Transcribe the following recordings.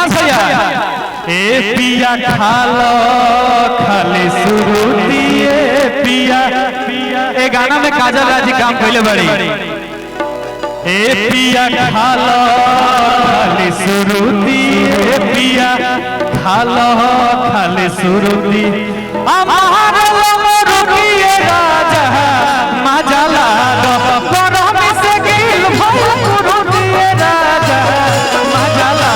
विकास भैया ए पिया खालो खाली सुरुती ए पिया ए गाना में काजल राजी काम कइले बड़ी ए पिया खालो खाली सुरुती ए पिया खालो खाली सुरुती আমার লমরুকিয়ে রাজা মাজালা গরম সে গিল ভয় কুরুতিয়ে রাজা মাজালা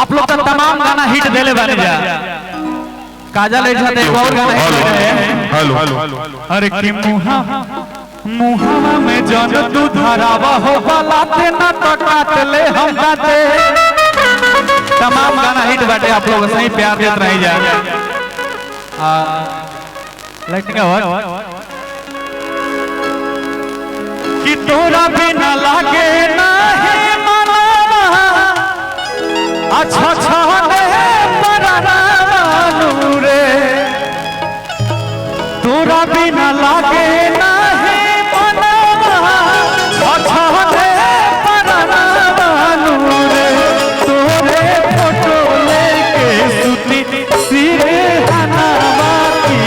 आप लोग तो तमाम गाना हिट देले बने जा काजल एक साथ एक और गाना हिट है हेलो अरे कि मुहा मुहावा में जन तू धरावा हो बलाते ना तो काट ले हम काटे तमाम गाना हिट बाटे आप लोग सही प्यार देत रही जा लाइट का आवाज कि तोरा बिना लागे ना अच्छा छाने परानू रे तोरा बिना लागे नाही मनवा अच्छा छाने परानू रे तोरे फोटो लेके सुती सिरे हनावा की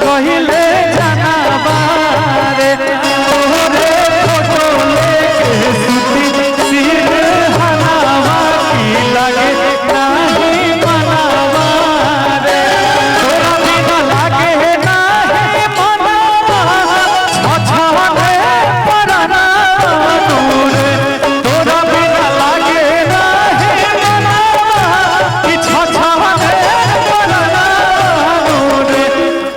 कहिले जनावा रे तोरे फोटो लेके सुती सिरे हनावा लगे नहीं मनावा रे तोरा बिना लागे नहीं मनावा छछने परानू रे तोरा बिना लागे नहीं मनावा कि छछने परानू रे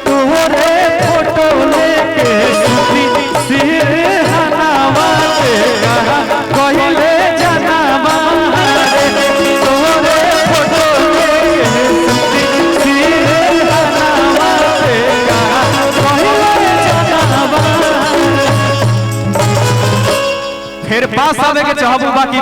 तोरे फोटो लेके सुती सिर हनावा के कहिले जनावा फिर पास आवे के चाहबू बाकी